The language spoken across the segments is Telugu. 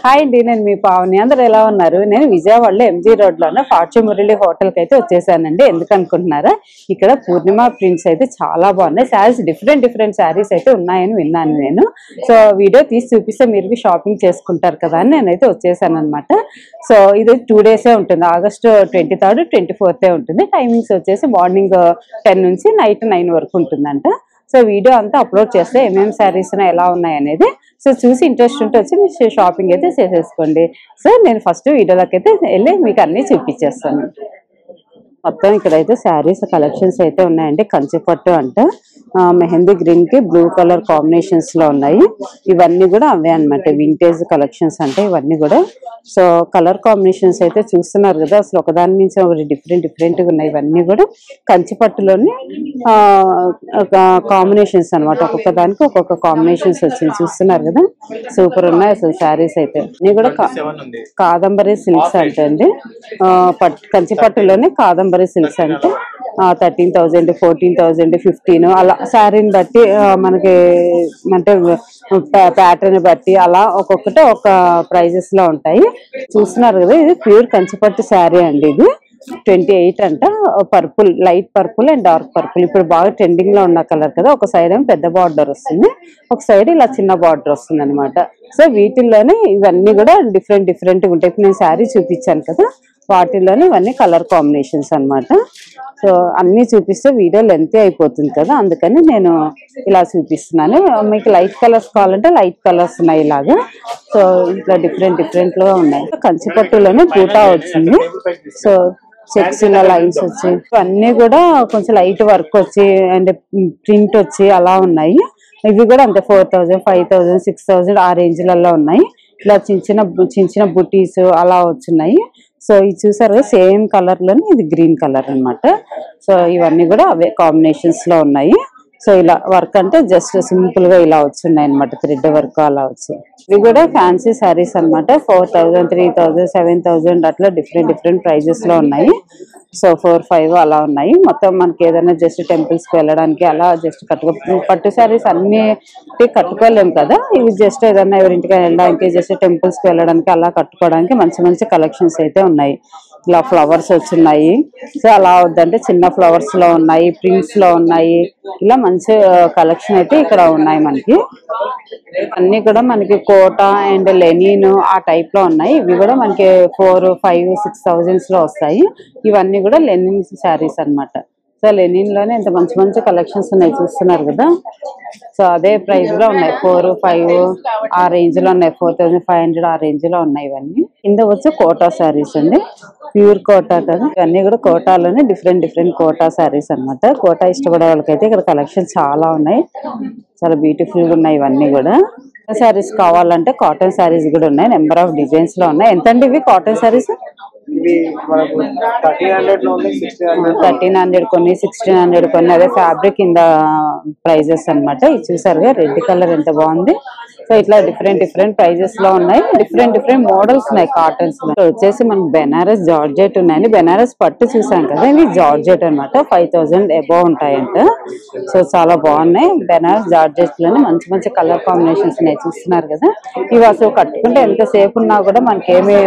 హాయ్ అండి, నేను మీ పావని. అందరూ ఎలా ఉన్నారు? నేను విజయవాడలో ఎంజీ రోడ్ లో ఉన్న ఫార్చ్యూన్ మురళి హోటల్ కి అయితే వచ్చేసానండి. ఎందుకు అనుకుంటున్నారా? ఇక్కడ పూర్ణిమ ప్రింట్స్ అయితే చాలా బాగున్నాయి. శారీస్ డిఫరెంట్ శారీస్ అయితే ఉన్నాయని విన్నాను నేను. సో వీడియో తీసి చూపిస్తే మీరు షాపింగ్ చేసుకుంటారు కదా అని నేనైతే వచ్చేసాను అనమాట. సో ఇది 2 days ఉంటుంది. ఆగస్టు 23rd, 24th ఉంటుంది. టైమింగ్స్ వచ్చేసి మార్నింగ్ 10 నుంచి నైట్ 9 వరకు ఉంటుందంట. సో వీడియో అంతా అప్లోడ్ చేస్తే ఏమేమి శారీస్ ఎలా ఉన్నాయి అనేది సో చూసి ఇంట్రెస్ట్ ఉంటే వచ్చి మీరు షాపింగ్ అయితే చేసేసుకోండి. సో నేను ఫస్ట్ వీడియోలోకి అయితే వెళ్ళి మీకు అన్నీ చూపించేస్తాను. మొత్తం ఇక్కడైతే శారీస్ కలెక్షన్స్ అయితే ఉన్నాయండి. కంచిపట్టు అంట మెహందీ గ్రీన్ కి బ్లూ కలర్ కాంబినేషన్స్ లో ఉన్నాయి. ఇవన్నీ కూడా అవే అనమాట, వింటేజ్ కలెక్షన్స్ అంటే ఇవన్నీ కూడా. సో కలర్ కాంబినేషన్స్ అయితే చూస్తున్నారు కదా, అసలు ఒకదాని నుంచి ఒకటి డిఫరెంట్ గా ఉన్నాయి. ఇవన్నీ కూడా కంచిపట్టులోని కాంబినేషన్స్ అనమాట. ఒక్కొక్క దానికి ఒక్కొక్క కాంబినేషన్స్ వచ్చింది. చూస్తున్నారు కదా, సూపర్ ఉన్నాయి అసలు శారీస్ అయితే. ఇవి కూడా కాదంబరి సిల్క్స్ అంటే అండి, కంచిపట్టులోనే కాదంబరి సిల్క్స్ అంటే 13,000, 14,000, 15 అలా శారీని బట్టి మనకి అంటే ప్యాటర్న్ బట్టి అలా ఒక్కొక్కటి ఒక ప్రైజెస్ లో ఉంటాయి. చూస్తున్నారు కదా, ఇది ప్యూర్ కంచిపట్టు శారీ అండి. ఇది 28 అంట. Purple, light purple and dark purple ఇప్పుడు బాగా ట్రెండింగ్ లో ఉన్న కలర్ కదా. ఒక సైడ్ ఏమో పెద్ద బార్డర్ వస్తుంది, ఒక సైడ్ ఇలా చిన్న బార్డర్ వస్తుంది అనమాట. సో వీటిల్లోనే ఇవన్నీ కూడా డిఫరెంట్ గా ఉంటాయి. ఇప్పుడు నేను శారీ చూపించాను కదా, వాటిల్లోనే ఇవన్నీ కలర్ కాంబినేషన్స్ అనమాట. సో అన్ని చూపిస్తే వీడియో లెంత్ అయిపోతుంది కదా, అందుకని నేను ఇలా చూపిస్తున్నాను. మీకు లైట్ కలర్స్ కావాలంటే లైట్ కలర్స్ ఉన్నాయి ఇలాగా. సో ఇట్లా డిఫరెంట్ గా ఉన్నాయి. కంచిపట్టులోనే బూటా వచ్చింది. సో చెక్స్ ఇలా లైన్స్ వచ్చి అన్ని కూడా కొంచెం లైట్ వర్క్ వచ్చి అండ్ ప్రింట్ వచ్చి అలా ఉన్నాయి. ఇవి కూడా అంతే 4,000, 5,000, 6,000 ఆ రేంజ్లలో ఉన్నాయి. ఇలా చిన్న బుటీస్ అలా వచ్చున్నాయి. సో ఇది చూసారు సేమ్ కలర్ లోనే ఇది గ్రీన్ కలర్ అనమాట. సో ఇవన్నీ కూడా అవే కాంబినేషన్స్ లో ఉన్నాయి. సో ఇలా వర్క్ అంటే జస్ట్ సింపుల్ గా ఇలా వచ్చున్నాయి అనమాట, థ్రెడ్ వర్క్ అలా వచ్చి. ఇవి కూడా ఫ్యాన్సీ శారీస్ అనమాట. 4,000, 3,000, 7,000 అట్లా డిఫరెంట్ ప్రైజెస్ లో ఉన్నాయి. సో 4, 5 అలా ఉన్నాయి. మొత్తం మనకి ఏదైనా జస్ట్ టెంపుల్స్ కి వెళ్ళడానికి అలా జస్ట్ పట్టు శారీస్ అన్ని కట్టుకోలేము కదా, ఇవి జస్ట్ ఏదైనా ఎవరింటికి వెళ్ళడానికి జస్ట్ టెంపుల్స్ కి వెళ్ళడానికి అలా కట్టుకోవడానికి మంచి కలెక్షన్స్ అయితే ఉన్నాయి. ఇలా ఫ్లవర్స్ వచ్చున్నాయి. సో అలా వద్దంటే చిన్న ఫ్లవర్స్ లో ఉన్నాయి, ప్రింట్స్ లో ఉన్నాయి. ఇలా మంచి కలెక్షన్ అయితే ఇక్కడ ఉన్నాయి మనకి. అన్ని కూడా మనకి కోట అండ్ లెనిన్ ఆ టైప్ లో ఉన్నాయి. ఇవి కూడా మనకి 4, 5, 6,000 లో వస్తాయి. ఇవన్నీ కూడా లెనిన్ శారీస్ అనమాట. సో లెనిన్ లోనే ఇంత మంచి కలెక్షన్స్ ఉన్నాయి, చూస్తున్నారు కదా. సో అదే ప్రైస్ లో ఉన్నాయి. 4, 5 ఆ రేంజ్ లో ఉన్నాయి. 4,500 ఆ రేంజ్ లో ఉన్నాయి. ఇవన్నీ కింద వచ్చి కోటా శారీస్ అండి, ప్యూర్ కోటా కదా. ఇవన్నీ కూడా కోటాలోనే డిఫరెంట్ కోటా శారీస్ అనమాట. కోటా ఇష్టపడే వాళ్ళకైతే ఇక్కడ కలెక్షన్ చాలా ఉన్నాయి, చాలా బ్యూటిఫుల్ గా ఉన్నాయి. ఇవన్నీ కూడా శారీస్ కావాలంటే కాటన్ శారీస్ కూడా ఉన్నాయి. నెంబర్ ఆఫ్ డిజైన్స్ లో ఉన్నాయి. ఎంతండి ఇవి కాటన్ శారీస్? 1,300 కొన్ని, 1,600 కొన్ని. అదే ఫ్యాబ్రిక్ ఇన్ ద ప్రైజెస్ అనమాట. ఇది చూసారుగా రెడ్ కలర్ ఎంత బాగుంది. సో ఇట్లా డిఫరెంట్ ప్రైజెస్ లో ఉన్నాయి. డిఫరెంట్ మోడల్స్ ఉన్నాయి కాటన్స్ లో. వచ్చేసి మనకి బెనారస్ జార్జెట్ ఉన్నాయండి. బెనారస్ పట్టు చూసాం కదా, ఇవి జార్జెట్ అనమాట. 5,000 అబౌవ్ ఉంటాయంట. సో చాలా బాగున్నాయి. బెనారస్ జార్జెట్ లోనే మంచి కలర్ కాంబినేషన్స్ ఉన్నాయి, చూస్తున్నారు కదా. ఇవి అసలు కట్టుకుంటే ఎంతసేపు ఉన్నా కూడా మనకేమి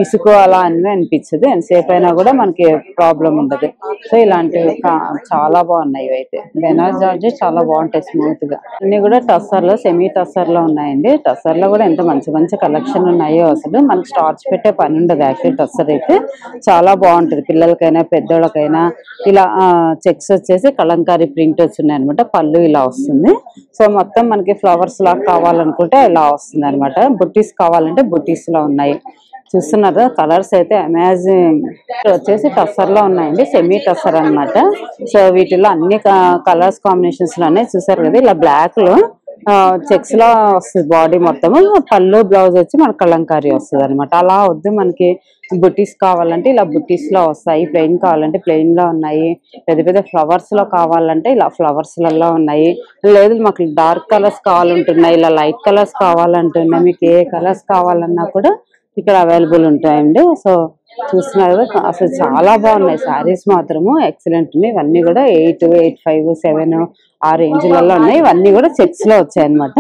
ఇసుకు అలా అన్నీ అనిపించదు, ఎంతసేపు అయినా కూడా మనకి ప్రాబ్లం ఉండదు. సో ఇలాంటివి చాలా బాగున్నాయి. ఇవైతే బెనారస్ జార్జెట్ చాలా బాగుంటాయి, స్మూత్ గా. అన్ని కూడా టస్సర్ లో, సెమీ టస్సర్ లో ఉన్నాయండి. టస్సర్ లో కూడా ఎంత మంచి కలెక్షన్ ఉన్నాయో అసలు మనకి స్టార్చ్ పెట్టే పని ఉండదు. యాక్చువల్లీ టస్సర్ అయితే చాలా బాగుంటది, పిల్లలకైనా పెద్దోళ్ళకైనా. ఇలా చెక్స్ వచ్చేసి కలంకారీ ప్రింట్ వచ్చినాయి అనమాట. పళ్ళు ఇలా వస్తుంది. సో మొత్తం మనకి ఫ్లవర్స్ లాగా కావాలనుకుంటే ఇలా వస్తుంది అనమాట. బుట్టీస్ కావాలంటే బుట్టీస్ లో ఉన్నాయి. చూస్తున్నారు కలర్స్ అయితే అమేజింగ్. వచ్చేసి టస్సర్ లో ఉన్నాయండి, సెమీ టస్సర్ అనమాట. సో వీటిలో అన్ని కలర్స్ కాంబినేషన్స్ లోనే చూసారు కదా. ఇలా బ్లాక్ లో చెక్స్ లో వస్తుంది బాడీ మొత్తము. పళ్ళు బ్లౌజ్ వచ్చి మనకి కలంకారీ వస్తుంది అనమాట. అలా వద్దు మనకి బుటీస్ కావాలంటే ఇలా బుటీస్ లో వస్తాయి. ప్లెయిన్ కావాలంటే ప్లెయిన్ లో ఉన్నాయి. పెద్ద ఫ్లవర్స్ లో కావాలంటే ఇలా ఫ్లవర్స్ లలో ఉన్నాయి. లేదు మాకు డార్క్ కలర్స్ కావాలంటున్నాయి, ఇలా లైట్ కలర్స్ కావాలంటున్నాయి. మీకు ఏ కలర్స్ కావాలన్నా కూడా ఇక్కడ అవైలబుల్ ఉంటాయండి. సో చూస్తున్నారు కదా, అసలు చాలా బాగున్నాయి శారీస్ మాత్రము ఎక్సలెంట్ ఉన్నాయి. ఇవన్నీ కూడా 8, 8, 5, 7 ఆ రేంజ్లలో ఉన్నాయి. ఇవన్నీ కూడా చెక్స్ లో వచ్చాయి అనమాట.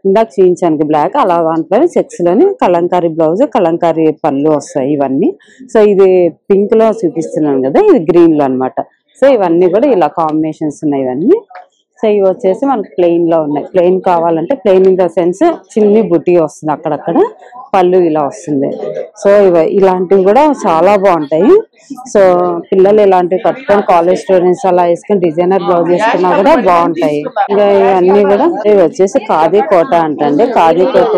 ఇందాక చూపించాను బ్లాక్, అలా దాంట్లోనే చెక్స్ లోని కలంకారీ బ్లౌజ్, కలంకారీ పళ్ళు వస్తాయి ఇవన్నీ. సో ఇది పింక్ లో చూపిస్తున్నాను కదా, ఇది గ్రీన్ లో అన్నమాట. సో ఇవన్నీ కూడా ఇలా కాంబినేషన్స్ ఉన్నాయి ఇవన్నీ. సో ఇవి వచ్చేసి మనకి ప్లెయిన్ లో ఉన్నాయి. ప్లెయిన్ కావాలంటే ప్లెయిన్ ఇన్ ద సెన్స్ చిన్ని బుట్టి వస్తుంది, అక్కడక్కడ పళ్ళు ఇలా వస్తుంది. సో ఇలాంటివి కూడా చాలా బాగుంటాయి. సో పిల్లలు ఇలాంటివి కట్టుకొని కాలేజ్ స్టూడెంట్స్ అలా వేసుకొని డిజైనర్ బ్లౌజ్ వేసుకున్నా కూడా బాగుంటాయి. ఇంకా ఇవన్నీ కూడా ఇవి వచ్చేసి ఖాదీ కోట అంటండి. ఖాదీ కోట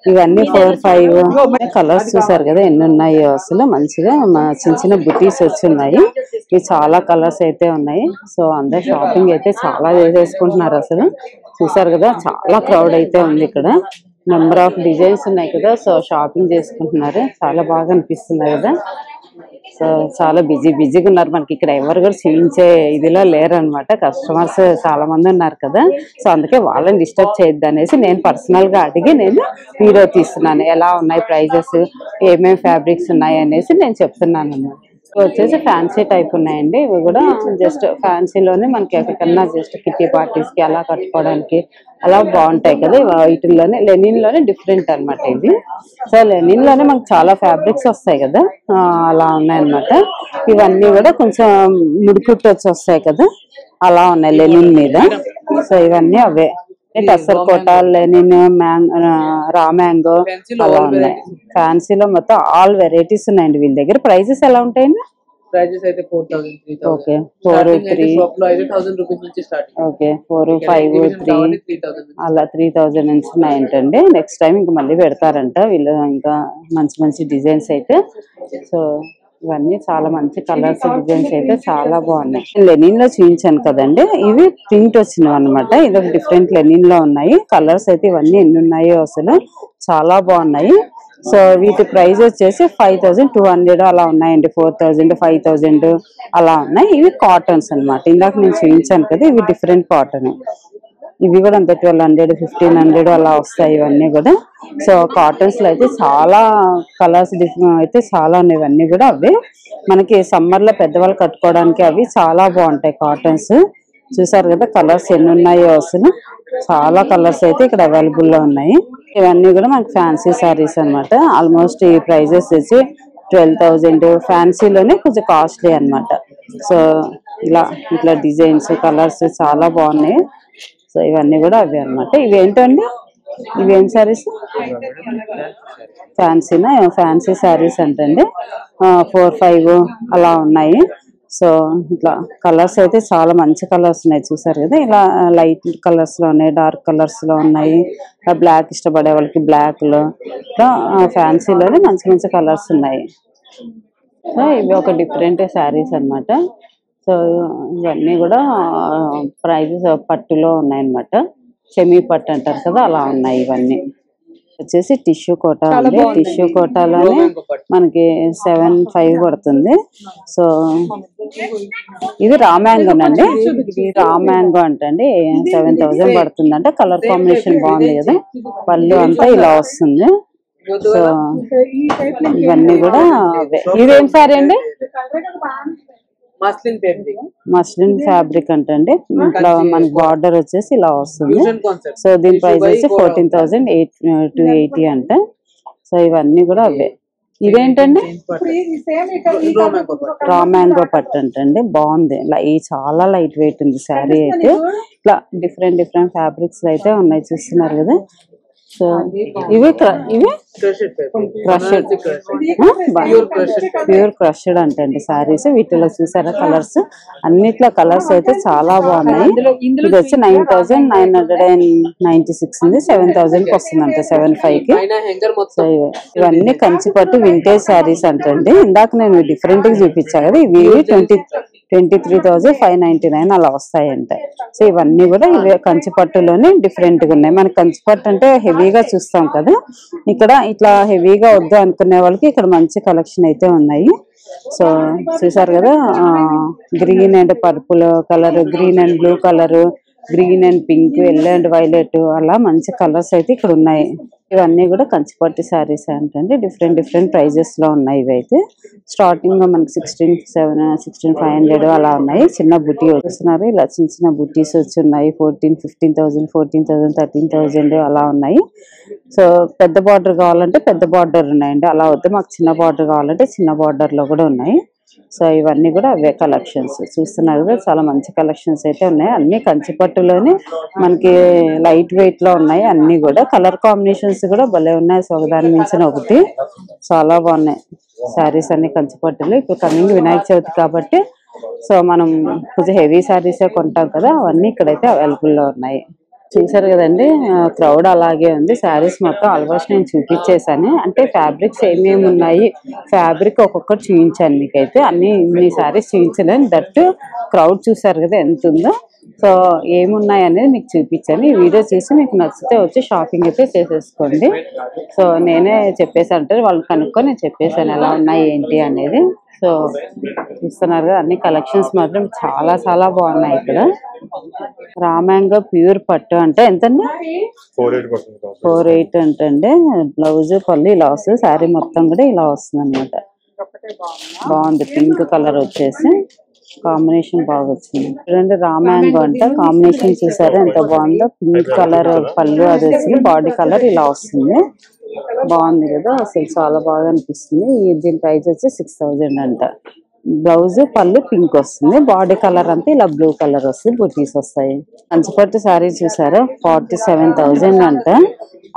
ఇవన్నీ 4-5 కలర్స్ చూసారు కదా ఎన్ని ఉన్నాయో, అసలు మంచిగా చిన్న చిన్న బుటీస్ వచ్చి ఉన్నాయి. ఇవి చాలా కలర్స్ అయితే ఉన్నాయి. సో అందరు షాపింగ్ అయితే చాలా చేసేసుకుంటున్నారు. అసలు చూసారు కదా చాలా క్రౌడ్ అయితే ఉంది ఇక్కడ. నెంబర్ ఆఫ్ డిజైన్స్ ఉన్నాయి కదా, సో షాపింగ్ చేసుకుంటున్నారు. చాలా బాగా అనిపిస్తుంది కదా. సో చాలా బిజీగా ఉన్నారు. మనకి ఇక్కడ ఎవరు కూడా చూపించే ఇదిలో లేరు అనమాట. కస్టమర్స్ చాలా మంది ఉన్నారు కదా, సో అందుకే వాళ్ళని డిస్టర్బ్ చేయొద్దు అనేసి నేను పర్సనల్ గా అడిగి నేను వీడియో తీస్తున్నాను. ఎలా ఉన్నాయి ప్రైజెస్, ఏమేమి ఫ్యాబ్రిక్స్ ఉన్నాయి అనేసి నేను చెప్తున్నాను అన్నమాట. వచ్చేసి ఫ్యాన్సీ టైప్ ఉన్నాయండి. ఇవి కూడా జస్ట్ ఫ్యాన్సీలోనే మనకి ఎక్కడికన్నా జస్ట్ కిట్టి పార్టీస్ కి అలా కట్టుకోవడానికి అలా బాగుంటాయి కదా. వీటిల్లోనే లెనిన్ లోనే డిఫరెంట్ అనమాట ఇది. సో లెనిన్ లోనే మనకు చాలా ఫ్యాబ్రిక్స్ వస్తాయి కదా, అలా ఉన్నాయన్నమాట. ఇవన్నీ కూడా కొంచెం ముడికుట్టు వచ్చి వస్తాయి కదా, అలా ఉన్నాయి లెనిన్ మీద. సో ఇవన్నీ అవే టసర్ కోట, లెనిన్, రా మ్యాంగో అలా ఉన్నాయి. ఫ్యాన్సీలో మొత్తం ఆల్ వెరైటీస్ ఉన్నాయండి వీళ్ళ దగ్గర. ప్రైజెస్ ఎలా ఉంటాయండి? ప్రైజెస్ అయితే 4000, 3000. ఓకే 4-3 షాప్ లో అయితే 1000 రూపీస్ నుంచి స్టార్ట్. ఓకే 4-5-3 అలా 3000 నుంచి ఉన్నాయంటండి. నెక్స్ట్ టైం ఇంకా మళ్ళీ పెడతారంట వీళ్ళు, ఇంకా మంచి మంచి డిజైన్స్ అయితే. సో ఇవన్నీ చాలా మంచి కలర్స్, డిజైన్స్ అయితే చాలా బాగున్నాయి. లెనిన్ లో చూపించాను కదండి, ఇవి ప్రింట్ వచ్చినవి అనమాట. ఇది ఒక డిఫరెంట్ లెనిన్ లో ఉన్నాయి. కలర్స్ అయితే ఇవన్నీ ఎన్ని ఉన్నాయో అసలు చాలా బాగున్నాయి. సో వీటి ప్రైస్ వచ్చేసి 5200 అలా ఉన్నాయండి. 4000, 5000 అలా ఉన్నాయి. ఇవి కాటన్స్ అనమాట. ఇందాక నేను చూపించాను కదా, ఇవి డిఫరెంట్ కాటన్. ఇవి కూడా అంతే 1200, 1500 అలా వస్తాయి ఇవన్నీ కూడా. సో కాటన్స్ లో అయితే చాలా కలర్స్ అయితే చాలా ఉన్నాయి. ఇవన్నీ కూడా అవే మనకి సమ్మర్ లో పెద్దవాళ్ళు కట్టుకోవడానికి అవి చాలా బాగుంటాయి కాటన్స్. చూసారు కదా కలర్స్ ఎన్ని ఉన్నాయో అసలు. చాలా కలర్స్ అయితే ఇక్కడ అవైలబుల్ లో ఉన్నాయి. ఇవన్నీ కూడా మనకి ఫ్యాన్సీ సారీస్ అనమాట. ఆల్మోస్ట్ ఈ ప్రైజెస్ వచ్చి 12,000. ఫ్యాన్సీలోనే కొంచెం కాస్ట్లీ అనమాట. సో ఇట్లా డిజైన్స్, కలర్స్ చాలా బాగున్నాయి. సో ఇవన్నీ కూడా అవే అనమాట. ఇవేంటండి, ఇవేం సారీస్? ఫ్యాన్సీనా? ఫ్యాన్సీ సారీస్ అంటండి. 4-5 అలా ఉన్నాయి. సో ఇట్లా కలర్స్ అయితే చాలా మంచి కలర్స్ ఉన్నాయి. చూసారు కదా, ఇలా లైట్ కలర్స్ లో ఉన్నాయి, డార్క్ కలర్స్ లో ఉన్నాయి. బ్లాక్ ఇష్టపడే వాళ్ళకి బ్లాక్ లో, ఫ్యాన్సీలోనే మంచి మంచి కలర్స్ ఉన్నాయి. సో ఇవి ఒక డిఫరెంట్ శారీస్ అన్నమాట. సో ఇవన్నీ కూడా ప్రైజెస్ పట్టులో ఉన్నాయన్నమాట. సెమీ పట్టు అంటారు కదా, అలా ఉన్నాయి. ఇవన్నీ వచ్చేసి టిష్యూ కోటా ఉంది. టిష్యూ కోటాలోనే మనకి 7,500 పడుతుంది. సో ఇది రా మ్యాంగో అండి. ఇది రా మ్యాంగో అంటండి 7,000 పడుతుంది అంట. కలర్ కాంబినేషన్ బాగుంది కదా, పళ్ళు అంతా ఇలా వస్తుంది. సో ఇవన్నీ కూడా ఇదేం సారీ అండి? మస్లిన్ ఫ్యాబ్రిక్ అంటండి. ఇట్లా మనకి బార్డర్ వచ్చేసి ఇలా వస్తుంది. సో దీని ప్రైస్ వచ్చి 14,880 అంట. సో ఇవన్నీ కూడా అవే. ఇదేంటండి? రా మ్యాంగో పట్టు అంటండి. బాగుంది, చాలా లైట్ వెయిట్ ఉంది శారీ అయితే. ఇట్లా డిఫరెంట్ ఫ్యాబ్రిక్స్ అయితే ఉన్నాయి, చూస్తున్నారు కదా. సో ఇవి ప్యూర్ క్రష్డ్ అంటండి సారీస్. వీటిలో చూసారా కలర్స్, అన్నిట్లో కలర్స్ అయితే చాలా బాగున్నాయి. ఇది వచ్చి 9,996 ఉంది. 7,000 కి వస్తుందంట, 7,500 కి. సో ఇవన్నీ కంచిపట్టు వింటేజ్ శారీస్ అంటండి. ఇందాక నేను డిఫరెంట్ గా చూపించా కదా, ఇవి 23,599 అలా వస్తాయంట. సో ఇవన్నీ కూడా ఇవే కంచిపట్టులోనే డిఫరెంట్ గా ఉన్నాయి. మనకి కంచిపట్టు అంటే హెవీగా చూస్తాం కదా, ఇక్కడ ఇట్లా హెవీగా వద్దు అనుకునే వాళ్ళకి ఇక్కడ మంచి కలెక్షన్ అయితే ఉన్నాయి. సో చూసారు కదా, green and purple colour, green and blue colour, green and pink, yellow and violet, అలా మంచి కలర్స్ అయితే ఇక్కడ ఉన్నాయి. ఇవన్నీ కూడా కంచిపట్టు శారీస్ అంటే డిఫరెంట్ ప్రైజెస్ లో ఉన్నాయి. ఇవి అయితే స్టార్టింగ్ లో మనకి 16,500 అలా ఉన్నాయి. చిన్న బుటీ వస్తున్నారు, ఇలా చిన్న బుటీస్ వచ్చి ఉన్నాయి. 14,000, 15,000, 13,000 అలా ఉన్నాయి. సో పెద్ద బార్డర్ కావాలంటే పెద్ద బార్డర్ ఉన్నాయండి. అలా వద్దు మాకు చిన్న బార్డర్ కావాలంటే చిన్న బార్డర్ లో కూడా ఉన్నాయి. సో ఇవన్నీ కూడా అవే కలెక్షన్స్ చూస్తున్నారు కదా, చాలా మంచి కలెక్షన్స్ అయితే ఉన్నాయి. అన్ని కంచిపట్టులోనే మనకి లైట్ వెయిట్ లో ఉన్నాయి. అన్ని కూడా కలర్ కాంబినేషన్స్ కూడా భలే ఉన్నాయి. సో ఒకదాని మించిన ఒకటి చాలా బాగున్నాయి శారీస్ అన్ని కంచిపట్టులు. ఇప్పుడు కమింగ్ వినాయక చవితి కాబట్టి సో మనం కొంచెం హెవీ శారీసే కొంటాం కదా, అవన్నీ ఇక్కడైతే అవైలబుల్ లో ఉన్నాయి. చూసారు కదండి, క్రౌడ్ అలాగే ఉంది. శారీస్ మొత్తం ఆల్మోస్ట్ నేను చూపించేసాను. అంటే ఫ్యాబ్రిక్స్ ఏమేమి ఉన్నాయి, ఫ్యాబ్రిక్ ఒక్కొక్కటి చూపించాను మీకైతే. ఇన్ని శారీస్ చూపించలేను. దట్ క్రౌడ్ చూసారు కదా ఎంత ఉందో. సో ఏమున్నాయి అనేది మీకు చూపించాను. ఈ వీడియో చూసి మీకు నచ్చితే వచ్చి షాపింగ్ అయితే చేసేసుకోండి. సో నేనే చెప్పేసాను, అంటే వాళ్ళు కనుక్కొని నేను చెప్పేసాను ఎలా ఉన్నాయి ఏంటి అనేది. సో చూస్తున్నారు కదా, అన్ని కలెక్షన్స్ మాత్రం చాలా బాగున్నాయి. ఇక్కడ రామాంగో ప్యూర్ పట్టు అంటే ఎంతండి? 4,800 అంటండి. బ్లౌజ్ పళ్ళు ఇలా వస్తుంది, శారీ మొత్తం కూడా ఇలా వస్తుంది అనమాట. బాగుంది. పింక్ కలర్ వచ్చేసి కాంబినేషన్ బాగా వచ్చింది. చూడండి, రామాంగో అంట కాంబినేషన్ చూసారా ఎంత బాగుందో. పింక్ కలర్ పళ్ళు అది వచ్చింది, బాడీ కలర్ ఇలా వస్తుంది. బాగుంది కదా, అసలు చాలా బాగా అనిపిస్తుంది. దీని ప్రైస్ వచ్చి 6,000 అంట. బ్లౌజ్ పళ్ళు పింక్ వస్తుంది, బాడీ కలర్ అంతా ఇలా బ్లూ కలర్ వస్తుంది, బుటీస్ వస్తాయి. కంచిపట్టు శారీ చూసారా 47,000 అంట.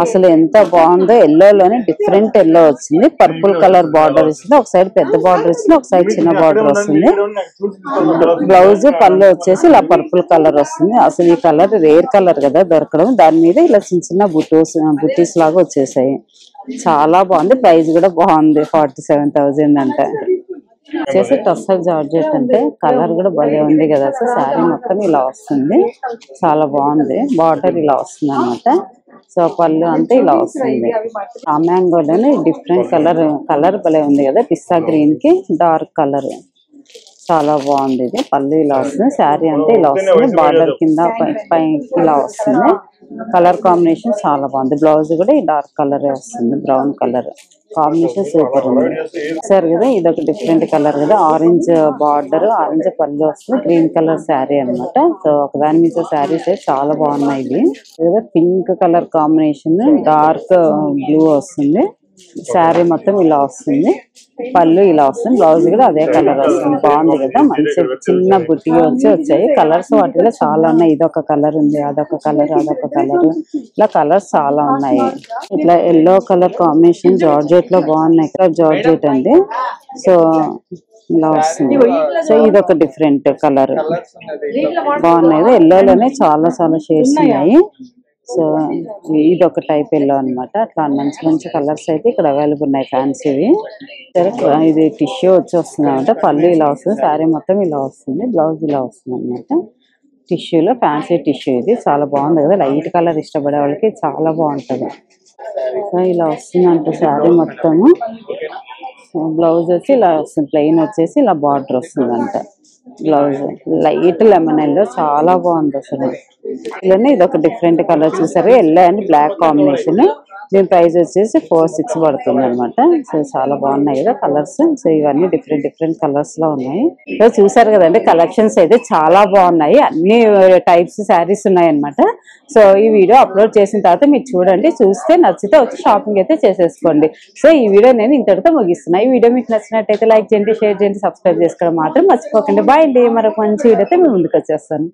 అసలు ఎంత బాగుందో. ఎల్లోలోనే డిఫరెంట్ ఎల్లో వచ్చింది, పర్పుల్ కలర్ బార్డర్ ఇస్తుంది. ఒక సైడ్ పెద్ద బార్డర్ ఇస్తుంది, ఒక సైడ్ చిన్న బార్డర్ వస్తుంది. బ్లౌజ్ పళ్ళు వచ్చేసి ఇలా పర్పుల్ కలర్ వస్తుంది. అసలు ఈ కలర్ రేర్ కలర్ కదా దొరకడం. దాని మీద ఇలా చిన్న బుటీస్ లాగా వచ్చేసాయి. చాలా బాగుంది. ప్రైస్ కూడా బాగుంది, 47,000 అంట. వచ్చేసి టస్సర్ జార్జెట్ అంటే కలర్ కూడా భలే ఉంది కదా. సో శారీ మొత్తం ఇలా వస్తుంది, చాలా బాగుంది. బార్డర్ ఇలా వస్తుంది అనమాట. సో పళ్ళు అంటే ఇలా వస్తుంది. ఆ మ్యాంగోలోనే డిఫరెంట్ కలర్ భలే ఉంది కదా, పిస్తా గ్రీన్ కి డార్క్ కలర్. చాలా బాగుంది. ఇది పళ్ళు ఇలా వస్తుంది, శారీ అంటే ఇలా వస్తుంది, బార్డర్ కింద పై ఇలా వస్తుంది. కలర్ కాంబినేషన్ చాలా బాగుంది. బ్లౌజ్ కూడా ఈ డార్క్ కలర్ వస్తుంది, బ్రౌన్ కలర్ కాంబినేషన్ సూపర్ ఉంది. సరే కదా, ఇది ఒక డిఫరెంట్ కలర్ కదా, ఆరెంజ్ బార్డర్, ఆరెంజ్ పళ్ళు వస్తుంది, గ్రీన్ కలర్ శారీ అనమాట. సో ఒకదాని మీద శారీస్ చాలా బాగున్నాయి. ఇది pink colour combination, dark blue వస్తుంది. శారీ మొత్తం ఇలా వస్తుంది, పళ్ళు ఇలా వస్తుంది, బ్లౌజ్ కూడా అదే కలర్ వస్తుంది. బాగుంది కదా, మంచి చిన్న బుట్టి వచ్చాయి. కలర్స్ వాటిలో చాలా ఉన్నాయి. ఇదొక కలర్ ఉంది, అదొక కలర్, అదొక కలర్, ఇలా కలర్స్ చాలా ఉన్నాయి. ఇట్లా ఎల్లో కలర్ కాంబినేషన్ జార్జెట్ లో బాగున్నాయి. ఇక్కడ జార్జెట్ అండి. సో ఇలా వస్తుంది. సో ఇదొక డిఫరెంట్ కలర్ బాగున్నాయి. ఎల్లోలోనే చాలా షేడ్స్ ఉన్నాయి. సో ఇది ఒక టైప్ ఎల్లో అనమాట. అట్లా మంచి కలర్స్ అయితే ఇక్కడ అవైలబుల్ ఉన్నాయి, ఫ్యాన్సీవి. సరే, ఇది టిష్యూ వస్తుంది అనమాట. పళ్ళు ఇలా వస్తుంది, శారీ మొత్తం ఇలా వస్తుంది, బ్లౌజ్ ఇలా వస్తుంది అనమాట. టిష్యూలో ఫ్యాన్సీ టిష్యూ ఇది చాలా బాగుంది కదా. లైట్ కలర్ ఇష్టపడే వాళ్ళకి చాలా బాగుంటుంది. సో ఇలా వస్తుందంట శారీ మొత్తము. బ్లౌజ్ వచ్చి ఇలా వస్తుంది, ప్లెయిన్ వచ్చేసి ఇలా బార్డర్ వస్తుందంట. బ్లౌజ్ లైట్ లెమన్ ఎల్లో చాలా బాగుంది అసలు. ఇలానే ఇది ఒక డిఫరెంట్ కలర్ చూసారు, ఎల్లో అండ్ బ్లాక్ కాంబినేషన్. దీని ప్రైస్ వచ్చేసి 4,600 పడుతుంది అనమాట. సో చాలా బాగున్నాయి కదా కలర్స్. సో ఇవన్నీ డిఫరెంట్ కలర్స్ లో ఉన్నాయి. సో చూసారు కదండి, కలెక్షన్స్ అయితే చాలా బాగున్నాయి. అన్ని టైప్స్ శారీస్ ఉన్నాయి అనమాట. సో ఈ వీడియో అప్లోడ్ చేసిన తర్వాత మీరు చూడండి, చూస్తే నచ్చితే వచ్చి షాపింగ్ అయితే చేసేసుకోండి. సో ఈ వీడియో నేను ఇంతటితో ముగిస్తున్నా. ఈ వీడియో మీకు నచ్చినట్టయితే లైక్ చేయండి, షేర్ చేయండి, సబ్స్క్రైబ్ చేసుకోవడం మాత్రం మర్చిపోకండి. బాయ్ అండి, మరొక మంచి వీడియోతో మేము ముందుకు వచ్చేస్తాను.